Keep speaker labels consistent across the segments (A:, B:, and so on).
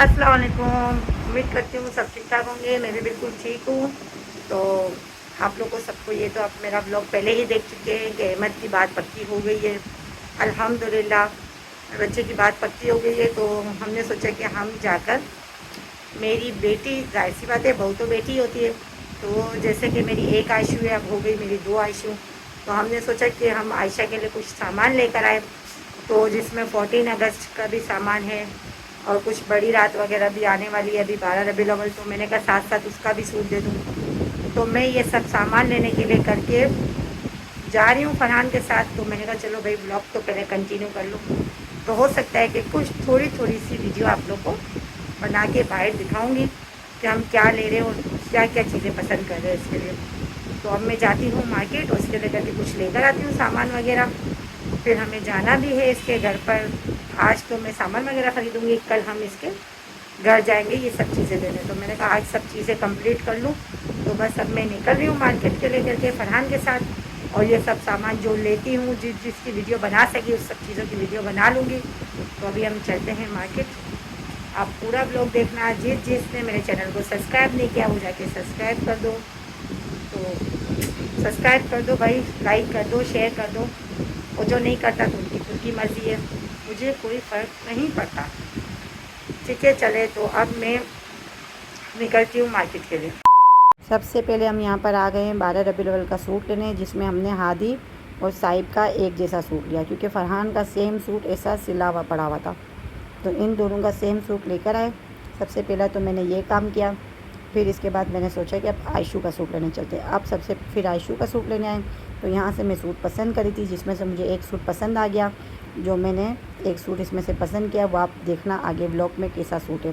A: अस्सलाम वालेकुम। उम्मीद करती हूँ सब ठीक ठाक होंगे। मैं भी बिल्कुल ठीक हूँ। तो आप लोग को सबको ये तो आप मेरा ब्लॉग पहले ही देख चुके हैं कि अहमद की बात पक्की हो गई है अल्हम्दुलिल्लाह। बच्चे की बात पक्की हो गई है तो हमने सोचा कि हम जाकर मेरी बेटी, जाहिर सी बात है बहू तो बेटी होती है, तो जैसे कि मेरी एक आयशू है, अब हो गई मेरी दो आयशू, तो हमने सोचा कि हम आयशा के लिए कुछ सामान लेकर आए, तो जिसमें 14 अगस्त का भी सामान है और कुछ बड़ी रात वगैरह भी आने वाली है, अभी 12 रबीउल अव्वल, तो मैंने कहा साथ साथ उसका भी सूट दे दूँ। तो मैं ये सब सामान लेने के लिए करके जा रही हूँ फरहान के साथ। तो मैंने कहा चलो भाई ब्लॉग तो पहले कंटिन्यू कर लूँ, तो हो सकता है कि कुछ थोड़ी थोड़ी सी वीडियो आप लोग को बना के बाहर दिखाऊंगी कि हम क्या ले रहे हैं और क्या क्या चीज़ें पसंद कर रहे हैं इसके लिए। तो अब मैं जाती हूँ मार्केट और उसके लिए करके कुछ लेकर आती हूँ सामान वगैरह। फिर हमें जाना भी है इसके घर पर। आज तो मैं सामान वगैरह ख़रीदूँगी, कल हम इसके घर जाएंगे ये सब चीज़ें लेने। तो मैंने कहा आज सब चीज़ें कंप्लीट कर लूँ। तो बस अब मैं निकल रही हूँ मार्केट के लेकर के फरहान के साथ, और ये सब सामान जो लेती हूँ जिसकी वीडियो बना सकी उस सब चीज़ों की वीडियो बना लूँगी। तो अभी हम चलते हैं मार्केट। आप पूरा ब्लॉग देखना। जिसने मेरे चैनल को सब्सक्राइब नहीं किया वो जाके सब्सक्राइब कर दो। तो सब्सक्राइब कर दो भाई, लाइक कर दो, शेयर कर दो, और जो नहीं करता तो उनकी खुद की मर्ज़ी है, मुझे कोई फ़र्क नहीं पड़ता। ठीक है, चले तो अब मैं निकलती हूँ मार्केट के लिए। सबसे पहले हम यहाँ पर आ गए हैं 12 रबीउल अव्वल का सूट लेने, जिसमें हमने हादी और साहिब का एक जैसा सूट लिया, क्योंकि फरहान का सेम सूट ऐसा सिला हुआ पड़ा हुआ था, तो इन दोनों का सेम सूट लेकर आए। सबसे पहला तो मैंने ये काम किया, फिर इसके बाद मैंने सोचा कि अब आयशू का सूट लेने चलते हैं। अब सबसे फिर आयशू का सूट लेने आए, तो यहाँ से मैं सूट पसंद करी थी, जिसमें से मुझे एक सूट पसंद आ गया। जो मैंने एक सूट इसमें से पसंद किया वो आप देखना आगे ब्लॉग में कैसा सूट है।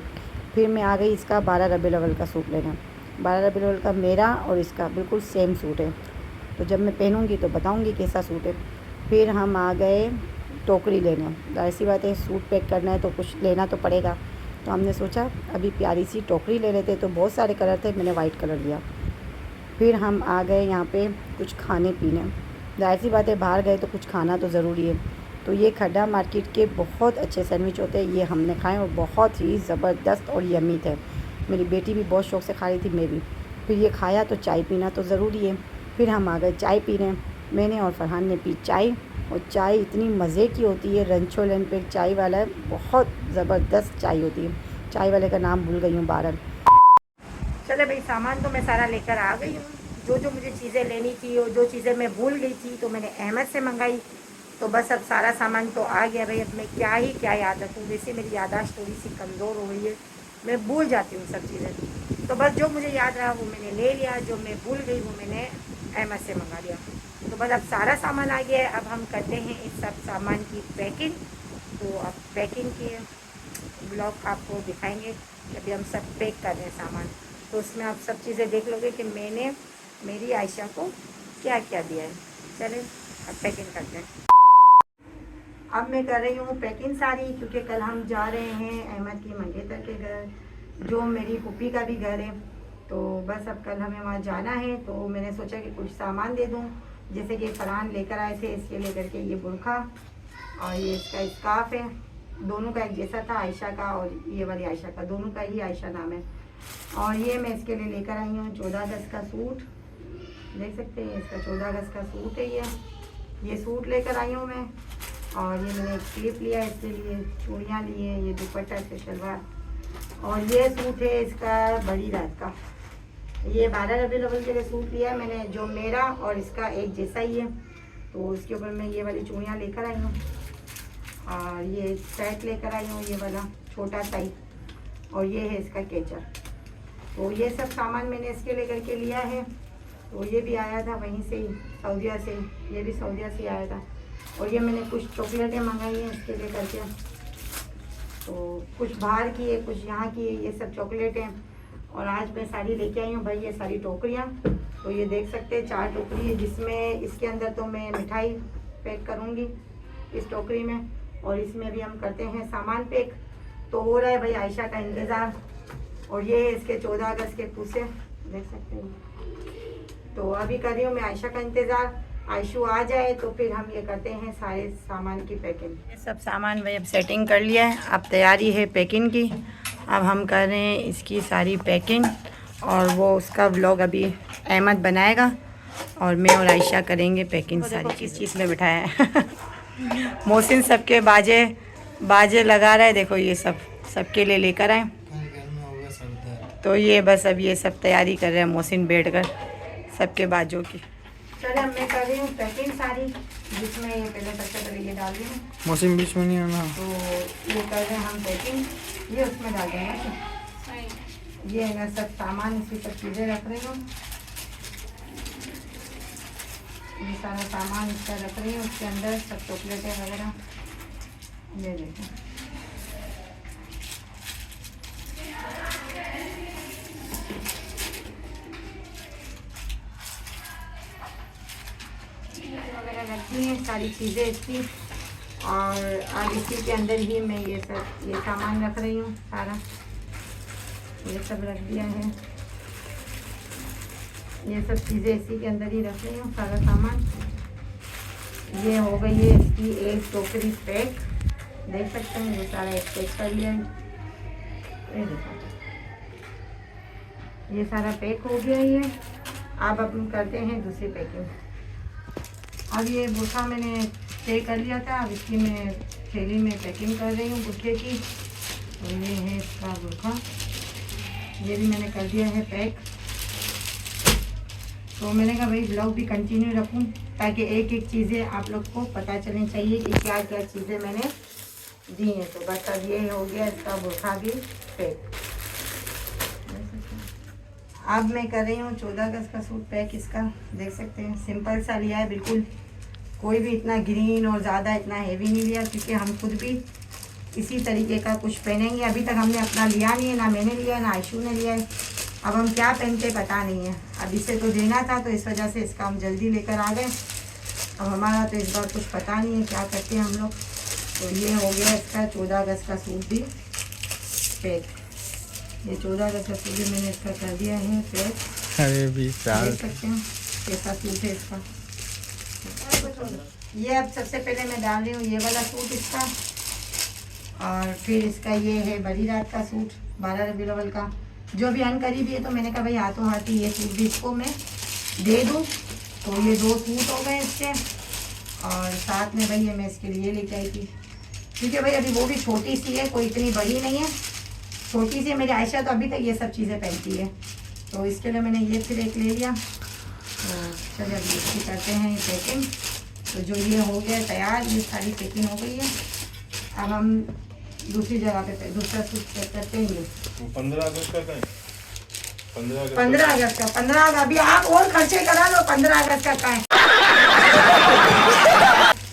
A: फिर मैं आ गई इसका 12 रबीउल अव्वल का सूट लेने। 12 रबीउल अव्वल का मेरा और इसका बिल्कुल सेम सूट है, तो जब मैं पहनूँगी तो बताऊँगी कैसा सूट है। फिर हम आ गए टोकरी लेने। जाहिर सी बात है सूट पैक करना है तो कुछ लेना तो पड़ेगा, तो हमने सोचा अभी प्यारी सी टोकरी ले लेते। तो बहुत सारे कलर थे, मैंने वाइट कलर लिया। फिर हम आ गए यहाँ पे कुछ खाने पीने। जाहिर सी बात है बाहर गए तो कुछ खाना तो ज़रूरी है। तो ये खड्डा मार्केट के बहुत अच्छे सैंडविच होते हैं, ये हमने खाए और बहुत ही ज़बरदस्त और यम्मी थे। मेरी बेटी भी बहुत शौक़ से खा रही थी, मैं भी। फिर ये खाया तो चाय पीना तो ज़रूरी है। फिर हम आ गए चाय पीने। मैंने और फरहान ने पी चाय, और चाय इतनी मज़े की होती है। रंचो लेन पे चाय वाला है, बहुत ज़बरदस्त चाय होती है। चाय वाले का नाम भूल गई हूँ बारन। चले भाई, सामान तो मैं सारा लेकर आ गई हूँ। जो जो मुझे चीज़ें लेनी थी और जो चीज़ें मैं भूल गई थी तो मैंने अहमद से मंगाई। तो बस अब सारा सामान तो आ गया भाई। अब मैं क्या याद रखूँ, वैसे मेरी याददाश्त थोड़ी सी कमज़ोर हो गई है, मैं भूल जाती हूँ सब चीज़ें। तो बस जो मुझे याद रहा वो मैंने ले लिया, जो मैं भूल गई वो मैंने अहमद से मंगा लिया। तो बस अब सारा सामान आ गया है। अब हम करते हैं इस सब सामान की पैकिंग। तो अब पैकिंग की ब्लॉग आपको दिखाएंगे कि अभी हम सब पैक कर रहे हैं सामान। तो उसमें आप सब चीज़ें देख लोगे कि मैंने मेरी आयशा को क्या क्या दिया है। चलें अब पैकिंग करते हैं। अब मैं कर रही हूँ पैकिंग सारी, क्योंकि कल हम जा रहे हैं अहमद की मंगेतर के घर, जो मेरी पुप्पी का भी घर है। तो बस अब कल हमें वहाँ जाना है, तो मैंने सोचा कि कुछ सामान दे दूँ। जैसे कि फरहान लेकर आए थे इसके लेकर के ये बुरखा और ये इसका स्कार्फ है, दोनों का एक जैसा था, आयशा का और ये वाली आयशा का, दोनों का ही आयशा नाम है। और ये मैं इसके लिए लेकर आई हूँ 14 अगस्त का सूट, देख सकते हैं इसका 14 अगस्त का सूट है ये सूट लेकर आई हूँ मैं। और ये मैंने एक क्लिप लिया इसके लिए, चूड़ियाँ ली हैं, ये दुपट्टा इसके शलवार, और ये सूट है इसका बड़ी रात का। ये 12 रबीउल अव्वल के लिए सूट लिया है मैंने, जो मेरा और इसका एक जैसा ही है। तो इसके ऊपर मैं ये वाली चूड़ियाँ लेकर आई हूँ, और ये सेट लेकर आई हूँ, ये वाला छोटा साइज, और ये है इसका केचर। तो ये सब सामान मैंने इसके लेकर के लिया है। तो ये भी आया था वहीं से ही, सऊदीया से, ये भी सऊदीया से आया था। और ये मैंने कुछ चॉकलेटें मंगाई हैं इसके लेकर के, तो कुछ बाहर की है कुछ यहाँ की है, ये सब चॉकलेटें। और आज मैं सारी लेके आई हूँ भाई, ये सारी टोकरियाँ। तो ये देख सकते हैं 4 टोकरी है, जिसमें इसके अंदर तो मैं मिठाई पैक करूँगी इस टोकरी में, और इसमें अभी हम करते हैं सामान पैक। तो हो रहा है भाई आयशा का इंतज़ार। और ये है इसके 14 अगस्त के पूसे, देख सकते हैं। तो अभी कर रही हूँ मैं आयशा का इंतज़ार, आयशू आ जाए तो फिर हम ये करते हैं सारे सामान की पैकिंग। ये सब सामान भाई अब सेटिंग कर लिया है, अब तैयारी है पैकिंग की। अब हम कर रहे हैं इसकी सारी पैकिंग, और वो उसका व्लॉग अभी अहमद बनाएगा और मैं और आयशा करेंगे पैकिंग सारी। किस चीज़ में बिठाया है मोहसिन सबके बाजे लगा रहा है। देखो ये सबके लिए लेकर आए, तो ये बस अब ये सब तैयारी कर रहे हैं मोहसिन बैठ कर सबके बाजों की। चलो अब मैं कर रही हूँ पैकिंग सारी, जिसमें ये पहले सबसे पहले ये डाल रही हूँ।
B: मौसम बीच में नहीं आना,
A: तो ये कर रहे हैं हम पैकिंग, ये उसमें डाल देंगे। ये है ना सब सामान, इसकी सब चीज़ें रख रही हूँ। ये सारा सामान इसका रख रही हूँ, उसके अंदर सब चॉकलेटें वगैरह। ये देखो वगैरह रखी हैं सारी चीज़ें इसकी, और अब इसी के अंदर ही मैं ये सामान रख रही हूँ सारा। ये सब रख दिया है, ये सब चीज़ें इसी के अंदर ही रख रही हूँ सारा सामान। ये हो गई है इसकी एक टोकरी पैक, देख सकते हैं ये सारा एक पैक कर लिया है। ये देखो ये सारा पैक हो गया ये। अब हम करते हैं दूसरी पैकिंग। अब ये बुरखा मैंने पे कर लिया था, अब इसकी मैं थैली में पैकिंग कर रही हूँ बुरखे की। तो ये है इसका बुरखा, ये भी मैंने कर दिया है पैक। तो मैंने कहा भाई ब्लॉग भी कंटिन्यू रखूं, ताकि एक एक चीज़ें आप लोग को पता चलनी चाहिए कि क्या क्या चीज़ें मैंने दी हैं। तो बस अब ये हो गया इसका बुरखा भी पैक। अब मैं कर रही हूँ 14 गज का सूट पैक इसका, देख सकते हैं सिंपल सा लिया है बिल्कुल, कोई भी इतना ग्रीन और ज़्यादा इतना हेवी नहीं लिया, क्योंकि हम खुद भी इसी तरीके का कुछ पहनेंगे। अभी तक हमने अपना लिया नहीं है, ना मैंने लिया है ना आयशू ने लिया है। अब हम क्या पहनते पता नहीं है, अब इसे तो देना था तो इस वजह से इसका हम जल्दी लेकर आ गए। अब हमारा तो इस बार कुछ पता नहीं है क्या करते हैं हम लोग। तो ये हो गया इसका 14 गज का सूट भी पैक। ये 14 गज का सूट भी मैंने इसका कर दिया है पैक।
B: अरे 20 साल
A: देख सकते हैं कैसा सूट है इसका। ये अब सबसे पहले मैं डाल रही हूँ ये वाला सूट इसका, और फिर इसका ये है बड़ी रात का सूट 12 रबीउल अव्वल का, जो भी अनकरीबी है। तो मैंने कहा भाई हाथों हाथ ही ये सूट भी इसको मैं दे दूँ। तो ये 2 सूट हो गए इसके, और साथ में भाई ये मैं इसके लिए लेके आई थी, क्योंकि भाई अभी वो भी छोटी सी है, कोई इतनी बड़ी नहीं है, छोटी सी है। मेरी आयशा तो अभी तक ये सब चीज़ें पहनती है, तो इसके लिए मैंने ये फिर एक ले लिया। तो चलिए अभी इसकी करते हैं पैकिंग। तो जो ये हो गया तैयार, ये सारी पैकिंग हो गई है। अब हम दूसरी जगह पे दूसरा सूट पैक करते हैं।
C: 15 अगस्त का
A: 15 अगस्त का 15 अगस्त अभी आप और खर्चे करा लो। 15 अगस्त का है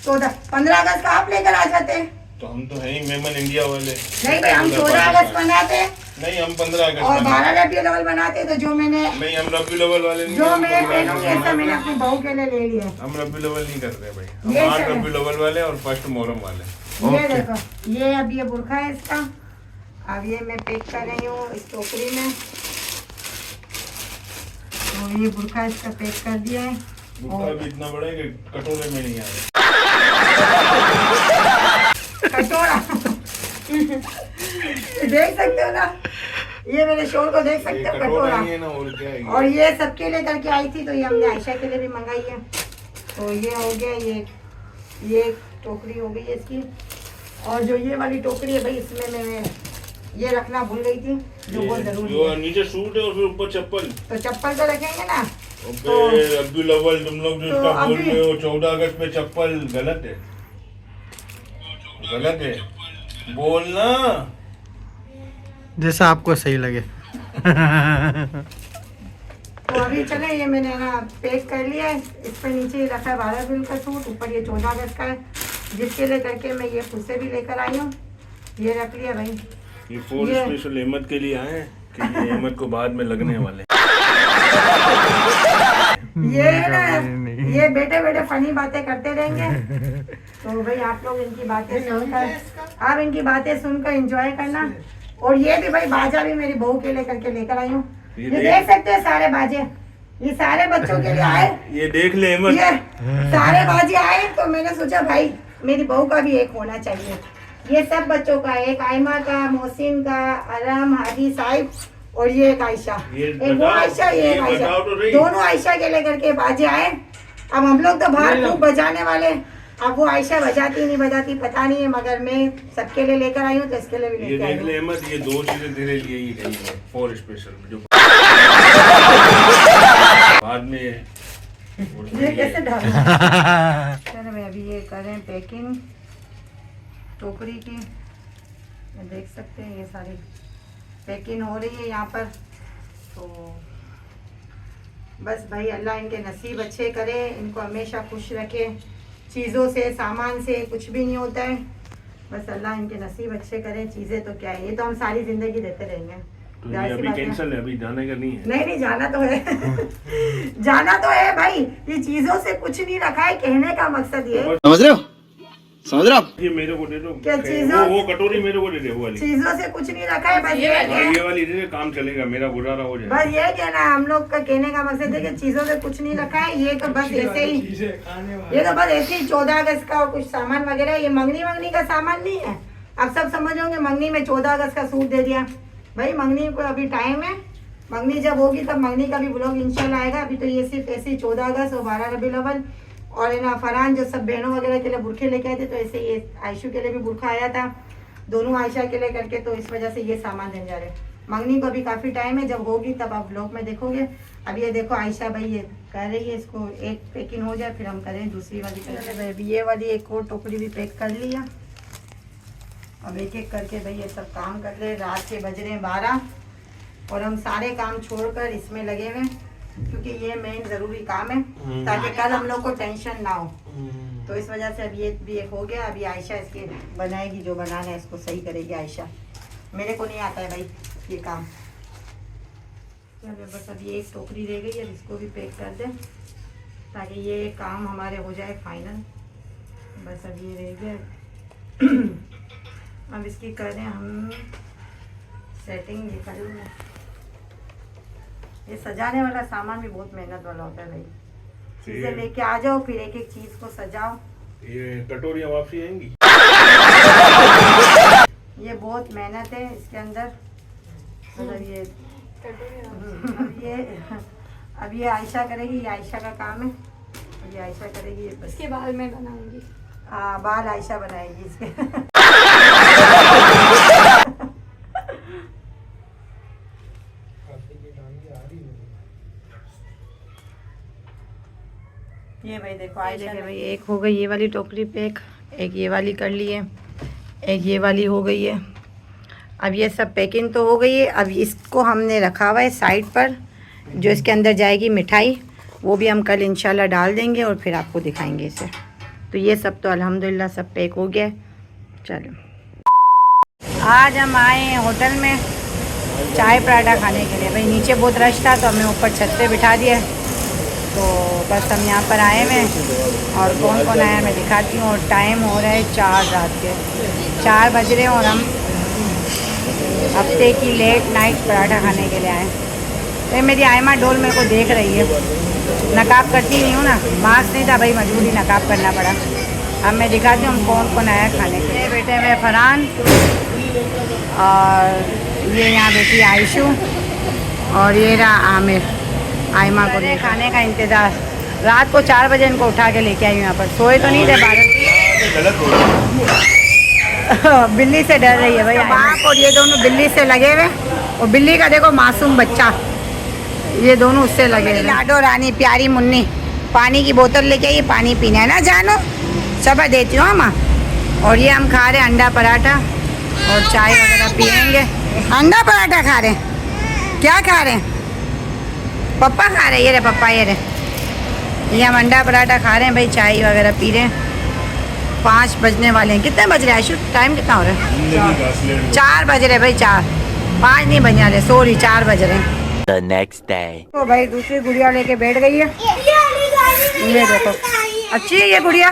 A: 15 अगस्त का आप लेकर आ जाते।
C: तो हम तो है ही मेमन इंडिया वाले।
A: नहीं भाई, हम 14 अगस्त मनाते।
C: नहीं, हम 15 अगस्त
A: और 12 रबीउल अव्वल मनाते। तो जो मैंने
C: नहीं, हम रबीउल अव्वल वाले नहीं,
A: जो मैं पहनूंगी ऐसा मैंने अपनी बहू के लिए ले लिया।
C: हम रबीउल अव्वल नहीं कर रहे भाई, हम 8 रबीउल अव्वल वाले और 1 मुहर्रम वाले।
A: ये देखो, ये अब ये बुरखा है इसका। अब ये मैं पैक कर रही हूँ इस टोकरी में। तो ये बुरखा इसका पैक कर दिया है।
C: बुरखा भी इतना बड़ा है कि कटोरे में नहीं आया।
A: कटोरा देख सकते हो ना, ये मेरे शोर को देख सकते हो, कटोरा।
C: और क्या है?
A: और ये सबके लिए करके आई थी, तो ये हमने आयशा के लिए भी मंगाई है। तो ये हो गया, ये टोकरी हो गई है इसकी। और जो ये वाली टोकरी है भाई, इसमें मैं ये रखना भूल गई थी, जो बहुत जरूरी है।
C: नीचे सूट है और फिर ऊपर चप्पल।
A: तो चप्पल तो रखेंगे ना।
C: तो रबीउल अव्वल तुम लोग जो इसका बोल रहे हो 14 अगस्त में चप्पल, गलत है, गलत है बोलना,
B: जैसा आपको सही लगे।
A: तो अभी चले, ये मैंने ना पैक कर लिया है। इस पर नीचे ही रखा है 12 रबीउल का सूट, ऊपर ये 14 अगस्त का है, जिसके लिए करके मैं ये खुद से भी लेकर आई हूँ। ये रख लिया भाई।
C: ये फोन स्पेशल अहमद के लिए आए कि ये अहमद को बाद में लगने वाले।
A: ये ना, ये बेटे बेटे फनी बातें करते रहेंगे। तो भाई आप लोग इनकी बातें सुनकर, आप इनकी बातें सुनकर एंजॉय करना। और ये भी भाई बाजा भी मेरी बहू के लिए करके लेकर आई हूँ। ये देख सकते हैं सारे बाजे, ये सारे बच्चों के लिए आए।
C: ये देख ले अहमद,
A: ये सारे बाजे आए, तो मैंने सोचा भाई मेरी बहू का भी एक होना चाहिए। ये सब बच्चों का, एक आयमा का, मोहसिन का, आराम, हादी साहिब और ये एक आयशा, एक वो आयशा, ये एक आयशा, दोनों आयशा के लेकर के बाजे आए। अब हम लोग तो बाहर खूब बजाने वाले, अब वो आयशा बजाती नहीं बजाती पता नहीं है, मगर मैं सबके लिए लेकर आई हूँ तो इसके लिए भी लेकर आई हूँ।
C: ये दो चीजें तेरे लिए ही गई है फॉर स्पेशल, जो बाद में
A: ये कैसे डालूं? चलो मैं अभी ये करें पैकिंग टोकरी की, देख सकते हैं ये सारी पैकिंग हो रही है यहाँ पर। तो बस भाई अल्लाह इनके नसीब अच्छे करे, इनको हमेशा खुश रखे, चीज़ों से सामान से कुछ भी नहीं होता है, बस अल्लाह इनके नसीब अच्छे करे। चीज़ें तो क्या है, ये तो हम सारी ज़िंदगी देते रहेंगे।
C: तो ये अभी कैंसिल है, अभी जाने का नहीं है।
A: नहीं जाना तो है जाना तो है भाई, ये चीज़ों से कुछ नहीं रखा है, कहने का मकसद ये है।
B: समझ रहे हो, समझ रहे हो आप?
C: ये मेरे को दे दो,
A: क्या चीज़ों,
C: वो कटोरी मेरे को दे दे, वो वाली
A: चीज़ों से कुछ नहीं रखा है, बस
C: ये वाली दे दे, काम चलेगा, मेरा गुजारा हो जाएगा।
A: बस ये कहना है, हम लोग का कहने का मकसद है कि चीज़ों से कुछ नहीं रखा है, ये तो बस ऐसे ही, ये तो बस ऐसे ही 14 अगस्त का और कुछ सामान वगैरह, ये मंगनी का सामान नहीं है। आप सब समझ होंगे मंगनी में 14 अगस्त का सूट दे दिया, भाई मंगनी को अभी टाइम है, मंगनी जब होगी तब मंगनी का भी ब्लॉग इंशाल्लाह आएगा। अभी तो ये सिर्फ ऐसे ही 14 अगस्त और 12 रबीउल अव्वल और है ना फरहान जो सब बहनों वगैरह के लिए बुरखे लेके आए थे, तो ऐसे ये आयशू के लिए भी बुरखा आया था, दोनों आयशा के लिए करके, तो इस वजह से ये सामान देने जा रहे हैं। मंगनी को अभी काफ़ी टाइम है, जब होगी तब आप ब्लॉग में देखोगे। अब ये देखो आयशा भाई ये कह रही है इसको एक पैकिंग हो जाए फिर हम करें दूसरी वाली पैकिंग। ये वाली एक और टोकरी भी पैक कर लिया, अब एक एक करके भाई ये सब काम कर ले। रात के बज रहे हैं 12 और हम सारे काम छोड़कर इसमें लगे हुए क्योंकि ये मेन ज़रूरी काम है ताकि कल हम लोग को टेंशन ना हो। तो इस वजह से अब ये भी एक हो गया। अभी आयशा इसके बनाएगी, जो बनाना है इसको सही करेगी आयशा, मेरे को नहीं आता है भाई ये काम। चलो बस अब ये एक टोकरी रह गई है, इसको भी पैक कर दें ताकि ये काम हमारे हो जाए फाइनल। बस अब ये रह गया, अब इसकी करें हम सेटिंग। ये कर लूँ, ये सजाने वाला सामान भी बहुत मेहनत वाला होता है भाई, चीज़ें लेके आ जाओ फिर एक एक चीज़ को सजाओ।
C: ये कटोरियाँ वापसी आएंगी,
A: ये बहुत मेहनत है इसके अंदर, मतलब अब ये आयशा करेगी, ये आयशा का काम है, अब ये आयशा करेगी। ये
D: इसके बाल मैं बनाऊंगी,
A: हाँ बाल आयशा बनाएगी इसके ये भाई देखो आयशा के भाई एक हो गई ये वाली टोकरी पैक, एक ये वाली कर ली है, एक ये वाली हो गई है। अब ये सब पैकिंग तो हो गई है, अब इसको हमने रखा हुआ है साइड पर, जो इसके अंदर जाएगी मिठाई वो भी हम कल इंशाल्लाह डाल देंगे और फिर आपको दिखाएंगे इसे। तो ये सब तो अल्हम्दुलिल्लाह सब पैक हो गया है। चलो आज हम आए हैं होटल में चाय पराठा खाने के लिए। भाई नीचे बहुत रश था तो हमें ऊपर छत पे बिठा दिया, तो बस हम यहाँ पर आए हैं और कौन कौन आया मैं दिखाती हूँ। और टाइम हो रहा है 4 रात के 4 बज रहे हैं और हम हफ्ते की लेट नाइट पराठा खाने के लिए आए। तो मेरी आयमा डोल मेरे को देख रही है, नकाब करती नहीं हूँ ना, मास्क नहीं था भाई मजबूरी नकाब करना पड़ा। अब मैं दिखाती हूँ हम कौन कौन आया खाने के लिए। बेटे में फरहान और ये यहाँ बेटी आयशू और ये रहा आमिर। आयमा को खाने का इंतज़ार, रात को 4 बजे इनको उठा के लेके आई हूँ यहाँ पर, सोए तो नहीं थे 12 बिल्ली से डर रही है भाई बाप, और ये दोनों बिल्ली से लगे हुए, और बिल्ली का देखो मासूम बच्चा, ये दोनों उससे लगे हुए। लाडो रानी प्यारी मुन्नी पानी की बोतल लेके आई, पानी पीना है ना जानो, सब देती हूँ माँ। और ये हम खा रहे हैं अंडा पराठा और चाय वगैरह पियेंगे। अंडा पराठा खा रहे हैं, क्या खा रहे हैं? पप्पा खा रहे हैं, ये रे पप्पा, ये हम अंडा पराठा खा रहे हैं भाई, चाय वगैरह पी रहे हैं। 5 बजने वाले हैं, कितने बज रहे हैं आयशु, टाइम कितना हो रहा है? 4 बज रहे भाई, 4 5 नहीं बज रहे, सॉरी 4 बज रहे हैं।
E: The next day.
A: तो भाई दूसरी गुड़िया लेके बैठ गई है, ये देखो अच्छी है ये गुड़िया,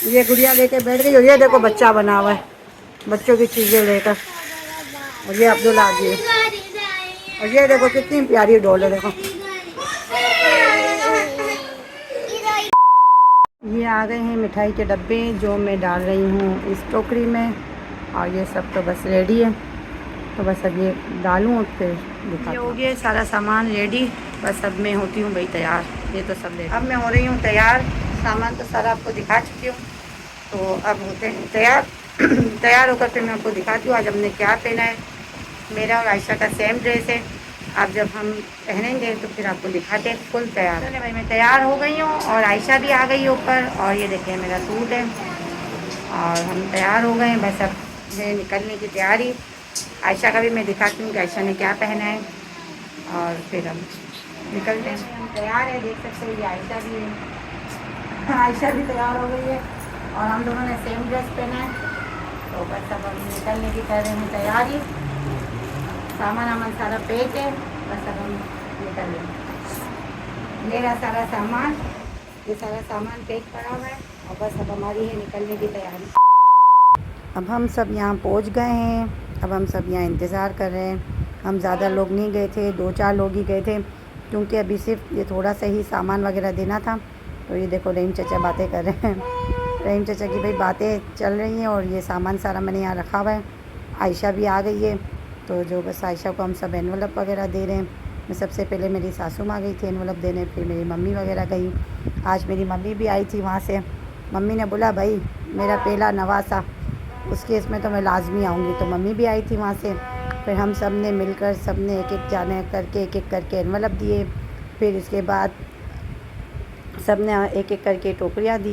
A: ये गुड़िया लेके बैठ गई। और ये देखो बच्चा बना हुआ है बच्चों की चीज़ें लेकर, और ये अब्दुल्ला जी, और ये देखो कितनी प्यारी डॉल है, देखो ये आ गए हैं मिठाई के डब्बे जो मैं डाल रही हूँ इस टोकरी में, और ये सब तो बस रेडी है। तो बस अब ये डालूँ और फिर ये हो गया सारा सामान रेडी। बस अब मैं होती हूँ भाई तैयार। ये तो सब रेडी, अब मैं हो रही हूँ तैयार। सामान तो सारा आपको दिखा चुकी हूँ, तो अब होते हैं तैयार। तैयार होकर फिर मैं आपको दिखाती हूँ आज हमने क्या पहना है। मेरा और आयशा का सेम ड्रेस है। अब जब हम पहनेंगे तो फिर आपको दिखाते हैं फुल तैयार। चलिए भाई मैं तैयार हो गई हूँ और आयशा भी आ गई ऊपर, और ये देखिए मेरा सूट है और हम तैयार हो गए हैं। बस अब मैं निकलने की तैयारी। आयशा का भी मैं दिखाती हूँ कि आयशा ने क्या पहना है, और फिर हम निकलते हैं। हम तैयार है, देख सकते हैं ये आयशा भी है। आयशा भी तैयार हो गई है और हम दोनों ने सेम ड्रेस पहना है। तो बस अब हम निकलने की कर रहे हैं तैयारी। सामान वामान सारा पैक है, बस अब हम निकल लेंगे। मेरा सारा सामान, ये सारा सामान पैक पड़ा हुआ है और बस अब हमारी है निकलने की तैयारी। अब हम सब यहाँ पहुँच गए हैं। अब हम सब यहाँ इंतज़ार कर रहे हैं। हम ज़्यादा लोग नहीं गए थे, 2-4 लोग ही गए थे, क्योंकि अभी सिर्फ ये थोड़ा सा ही सामान वगैरह देना था। तो ये देखो रहीम चाचा बातें कर रहे हैं। रहीम चाचा की भाई बातें चल रही हैं और ये सामान सारा मैंने यहाँ रखा हुआ है। आयशा भी आ गई है, तो जो बस आयशा को हम सब एनवलप वगैरह दे रहे हैं। मैं सबसे पहले मेरी सासू माँ गई थी एनवलप देने, फिर मेरी मम्मी वगैरह गई। आज मेरी मम्मी भी आई थी वहाँ से। मम्मी ने बोला भाई मेरा पहला नवासा, उस केस में तो मैं लाजमी आऊँगी, तो मम्मी भी आई थी वहाँ से। फिर हम सब ने मिलकर सब ने एक एक जाने करके एक एक करके एनवलप दिए। फिर इसके बाद सब ने एक एक करके टोकरियाँ दी।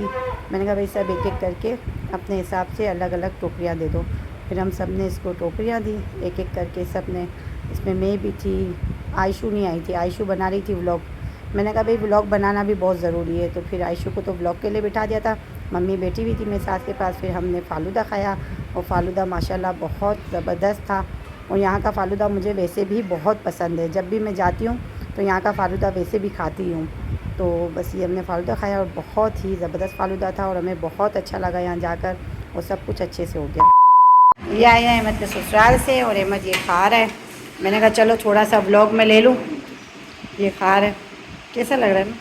A: मैंने कहा भाई सब एक एक करके अपने हिसाब से अलग अलग टोकरियाँ दे दो। फिर हम सब ने इसको टोकरियाँ दी एक एक करके सब ने। इसमें मैं भी थी, आयशू नहीं आई थी, आयशू बना रही थी व्लॉग। मैंने कहा भाई व्लॉग बनाना भी बहुत ज़रूरी है, तो फिर आयशू को तो व्लॉग के लिए बिठा दिया था। मम्मी बैठी हुई थी मेरे सास के पास। फिर हमने फ़ालूदा खाया और फ़ालूदा माशाल्लाह बहुत ज़बरदस्त था। और यहाँ का फ़ालूदा मुझे वैसे भी बहुत पसंद है, जब भी मैं जाती हूँ तो यहाँ का फ़ालूदा वैसे भी खाती हूँ। तो बस ये हमने फ़ालूदा खाया और बहुत ही ज़बरदस्त फ़ालूदा था और हमें बहुत अच्छा लगा यहाँ जाकर, और सब कुछ अच्छे से हो गया। ये आया अहमद के ससुराल से और अहमद ये खा रहा है। मैंने कहा चलो थोड़ा सा व्लॉग में ले लूँ। ये खा रहा है, कैसा लग रहा है ना?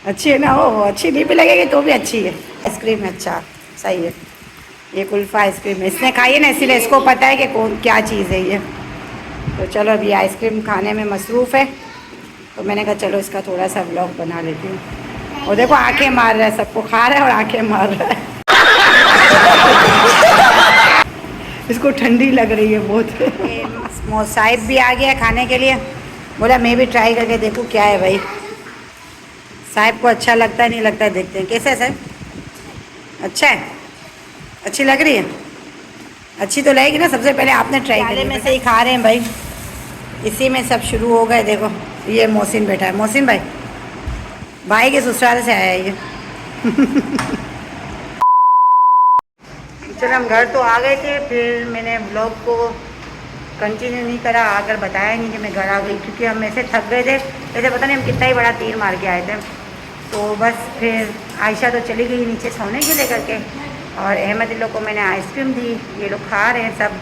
A: अच्छी है ना? हो अच्छी नहीं भी लगेगी तो भी अच्छी है। आइसक्रीम है, अच्छा सही है। ये कुल्फ़ा आइसक्रीम है, इसने खाई है ना, इसीलिए इसको पता है कि कौन क्या चीज़ है ये। तो चलो अभी आइसक्रीम खाने में मसरूफ़ है, तो मैंने कहा चलो इसका थोड़ा सा व्लॉग बना लेती हूँ। और देखो आंखें मार रहा है, सबको खा रहा है और आंखें मार रहा है। इसको ठंडी लग रही है बहुत। साहिब भी आ गया खाने के लिए, बोला मैं भी ट्राई करके देखूँ क्या है भाई। साहिब को अच्छा लगता है नहीं लगता है, देखते हैं कैसा है साहिब। अच्छा है, अच्छी लग रही है, अच्छी तो लगेगी ना। सबसे पहले आपने ट्राई किया में से ही खा रहे हैं भाई, इसी में सब शुरू हो गए। देखो ये मोहसिन बैठा है, मोहसिन भाई भाई के ससुराल से आया है ये। चलो हम घर तो आ गए थे, फिर मैंने ब्लॉग को कंटिन्यू नहीं करा, आकर बताया नहीं कि मैं घर आ गई, क्योंकि हम ऐसे थक गए थे। ऐसे पता नहीं हम कितना ही बड़ा तीर मार के आए थे। तो बस फिर आयशा तो चली गई नीचे सोने के लिए करके, और अहमद इन लोग को मैंने आइसक्रीम दी, ये लोग खा रहे हैं सब।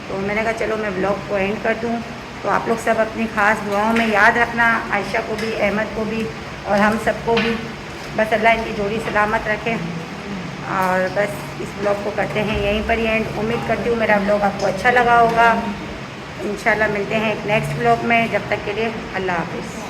A: तो मैंने कहा चलो मैं ब्लॉग को एंड कर दूँ। तो आप लोग सब अपनी ख़ास दुआओं में याद रखना, आयशा को भी, अहमद को भी और हम सबको भी। बस अल्लाह इनकी जोड़ी सलामत रखे। और बस इस ब्लॉग को करते हैं यहीं पर ही एंड। उम्मीद करती हूँ मेरा ब्लॉग आपको अच्छा लगा होगा। इंशाल्लाह मिलते हैं एक नेक्स्ट ब्लॉग में, जब तक के लिए अल्लाह हाफ़िज़।